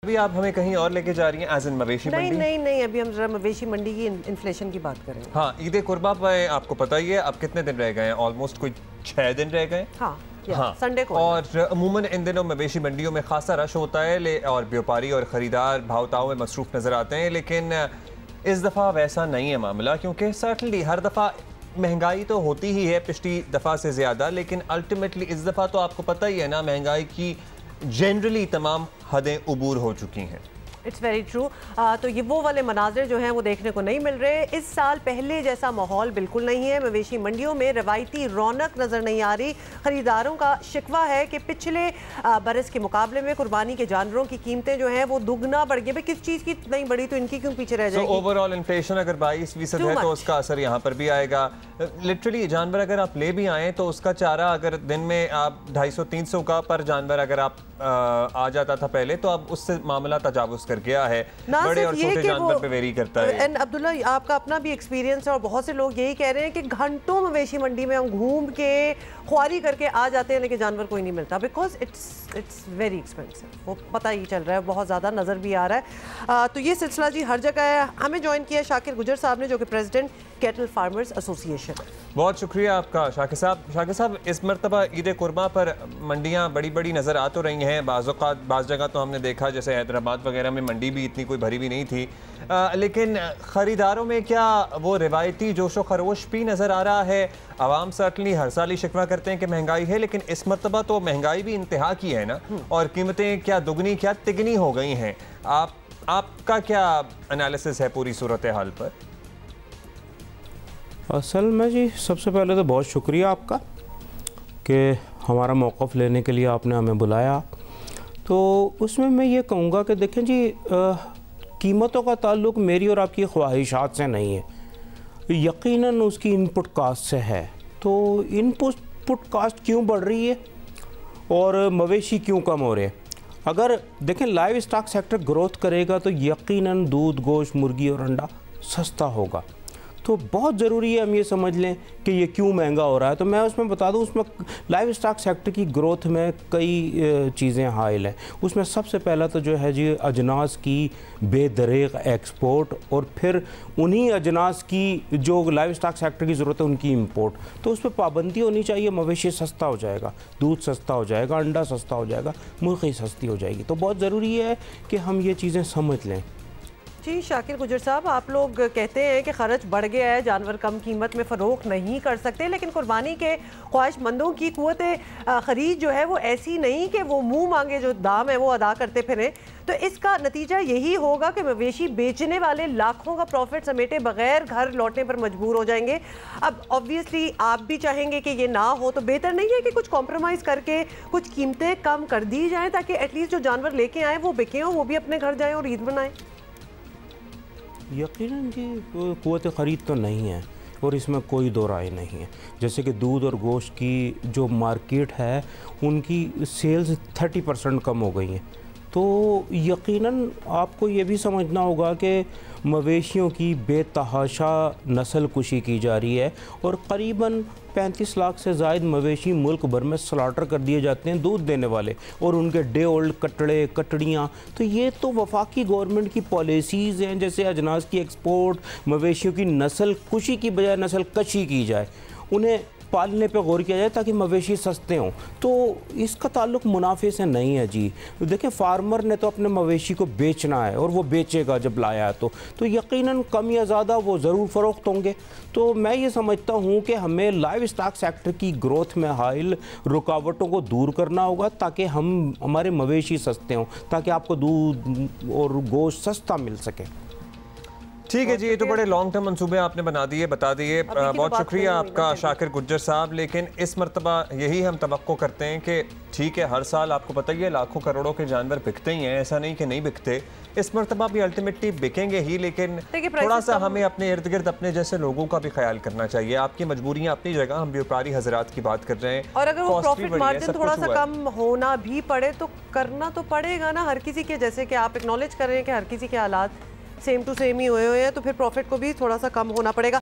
अभी आप हमें कहीं और लेके जा रही हैं एज इन मवेशी मंडी? नहीं, अभी हम जरा मवेशी मंडी की इन्फ्लेशन की बात करेंगे। हाँ, ईद कुर्बा पे आपको पता ही है अब कितने दिन रह गए हैं, ऑलमोस्ट कोई 6 दिन रह गए। हाँ, संडे को। और अमूमन इन दिनों मवेशी मंडियों में खासा रश होता है और व्यापारी और ख़रीदार भाव-ताव में मसरूफ़ नज़र आते हैं, लेकिन इस दफ़ा वैसा नहीं है मामला, क्योंकि सर्टनली हर दफ़ा महंगाई तो होती ही है पिछली दफ़ा से ज़्यादा, लेकिन अल्टीमेटली इस दफ़ा तो आपको पता ही है ना, महंगाई की जनरली तमाम हदें उबूर हो चुकी हैं। It's very true. तो ये वो वाले मनाज़िर जो हैं वो देखने को नहीं मिल रहे। इस साल पहले जैसा माहौल बिल्कुल नहीं है। मवेशी मंडियों में रवायती रौनक नज़र नहीं आ रही। ख़रीदारों का शिकवा है कि पिछले बरस के मुकाबले में कुर्बानी के जानवरों की कीमतें जो हैं वो दुगना बढ़ गई। भाई किस चीज़ की नहीं बढ़ी तो इनकी क्यों पीछे रह जाएगी? ओवरऑल इन्फ्लेशन अगर 22% है तो उसका असर यहाँ पर भी आएगा। लिटरली जानवर अगर आप ले भी आएँ तो उसका चारा अगर दिन में आप 250-300 का पर जानवर अगर आप आ जाता था पहले, तो अब उससे मामला तजावुज़ कर गया है। बड़े और छोटे जानवर पे वेरी करता है। एंड अब्दुल्ला, आपका अपना भी एक्सपीरियंस है और बहुत से लोग यही कह रहे हैं कि घंटों मवेशी मंडी में हम घूम के ख्वारी करके आ जाते हैं लेकिन जानवर कोई नहीं मिलता, बिकॉज इट्स वेरी एक्सपेंसिव। वो पता ही चल रहा है, बहुत ज़्यादा नज़र भी आ रहा है। तो ये सिलसिला जी हर जगह है। हमें ज्वाइन किया शाकिर गुजर साहब ने, जो कि प्रेसिडेंट कैटल फार्मर्स एसोसिएशन। बहुत शुक्रिया आपका शाकिर साहब। शाकिर साहब, इस मरतबा ईद कुर्बा पर मंडियाँ बड़ी बड़ी नज़र आ तो रही हैं। बाज़ जगह तो हमने देखा जैसे हैदराबाद वगैरह में मंडी भी इतनी कोई भरी भी नहीं थी, लेकिन ख़रीदारों में क्या वो रिवायती जोशो खरोश भी नज़र आ रहा है? आवाम सर्टनली हर साल ही शिकवा करते हैं कि महंगाई है, लेकिन इस मरतबा तो महंगाई भी इंतहा की है ना, और कीमतें क्या दुगनी क्या तिगनी हो गई हैं। आपका क्या एनालिसिस है पूरी सूरत हाल पर? असल में जी सबसे पहले तो बहुत शुक्रिया आपका कि हमारा मौक़िफ़ लेने के लिए आपने हमें बुलाया। तो उसमें मैं ये कहूँगा कि देखें जी, कीमतों का ताल्लुक़ मेरी और आपकी ख्वाहिशात से नहीं है, यकीनन उसकी इनपुट कास्ट से है। तो इनपुट कास्ट क्यों बढ़ रही है और मवेशी क्यों कम हो रहे हैं? अगर देखें लाइव स्टॉक सेक्टर ग्रोथ करेगा तो यकीनन दूध, गोश्त, मुर्गी और अंडा सस्ता होगा। तो बहुत ज़रूरी है हम ये समझ लें कि ये क्यों महंगा हो रहा है। तो मैं उसमें बता दूं, उसमें लाइव स्टॉक सेक्टर की ग्रोथ में कई चीज़ें हाइल हैं। उसमें सबसे पहला तो जो है जी अजनास की बेदरेग एक्सपोर्ट, और फिर उन्हीं अजनास की जो लाइव स्टॉक सेक्टर की ज़रूरत है उनकी इंपोर्ट। तो उस पर पाबंदी होनी चाहिए। मवेशी सस्ता हो जाएगा, दूध सस्ता हो जाएगा, अंडा सस्ता हो जाएगा, मुर्गी सस्ती हो जाएगी। तो बहुत ज़रूरी है कि हम ये चीज़ें समझ लें। जी शाकिर गुजर साहब, आप लोग कहते हैं कि खर्च बढ़ गया है, जानवर कम कीमत में फ़रोख्त नहीं कर सकते, लेकिन कुर्बानी के ख्वाहिशमंदों की कुव्वत ख़रीद जो है वो ऐसी नहीं कि वो मुंह मांगे जो दाम है वो अदा करते फिरें। तो इसका नतीजा यही होगा कि मवेशी बेचने वाले लाखों का प्रॉफिट समेटे बगैर घर लौटने पर मजबूर हो जाएंगे। अब ऑब्वियसली आप भी चाहेंगे कि ये ना हो, तो बेहतर नहीं है कि कुछ कॉम्प्रोमाइज़ करके कुछ कीमतें कम कर दी जाएँ ताकि एटलीस्ट जो जानवर लेके आएँ वो बिकें और वो भी अपने घर जाएँ और ईद बनाएँ? यकीनन जी क़ुव्वत ख़रीद तो नहीं है और इसमें कोई दो राय नहीं है। जैसे कि दूध और गोश्त की जो मार्केट है उनकी सेल्स 30% कम हो गई हैं। तो यकीनन आपको ये भी समझना होगा कि मवेशियों की बेतहाशा नस्ल कुशी की जा रही है और करीबन 35 लाख से ज़ायद मवेशी मुल्क भर में स्लाटर कर दिए जाते हैं दूध देने वाले, और उनके डे ओल्ड कटड़े कटड़ियाँ। तो ये तो वफाकी गवर्नमेंट की पॉलिसीज़ हैं, जैसे अजनास की एक्सपोर्ट, मवेशियों की नस्ल कुशी की बजाय नस्ल कशी की जाए, उन्हें पालने पे गौर किया जाए ताकि मवेशी सस्ते हों। तो इसका ताल्लुक मुनाफे से नहीं है जी। देखिए फार्मर ने तो अपने मवेशी को बेचना है और वो बेचेगा जब लाया है तो यकीनन कम या ज़्यादा वो ज़रूर फ़रोख्त होंगे। तो मैं ये समझता हूँ कि हमें लाइव स्टॉक सेक्टर की ग्रोथ में हाइल रुकावटों को दूर करना होगा ताकि हमारे मवेशी सस्ते हों, ताकि आपको दूध और गोश्त सस्ता मिल सके। ठीक है जी, ये तो बड़े लॉन्ग टर्म मंसूबे आपने बता दिए। बहुत शुक्रिया आपका शाकिर गुज्जर साहब। लेकिन इस मरतबा यही हम तवक्को करते हैं कि ठीक है हर साल आपको पता ही है लाखों करोड़ों के जानवर बिकते ही हैं, ऐसा नहीं कि नहीं बिकते। इस मरतबा भी अल्टीमेटली बिकेंगे ही, लेकिन थोड़ा सा हमें अपने इर्द गिर्द अपने जैसे लोगों का भी ख्याल करना चाहिए। आपकी मजबूरियाँ अपनी जगह, हम व्यापारी हजरात की बात कर रहे हैं, और अगर वो प्रॉफिट मार्जिन थोड़ा सा कम होना भी पड़े तो करना तो पड़ेगा ना हर किसी के। जैसे कि आप एक्नॉलेज कर रहे हैं कि हर किसी के हालात सेम टू सेम ही हुए हैं, तो फिर प्रॉफिट को भी थोड़ा सा कम होना पड़ेगा।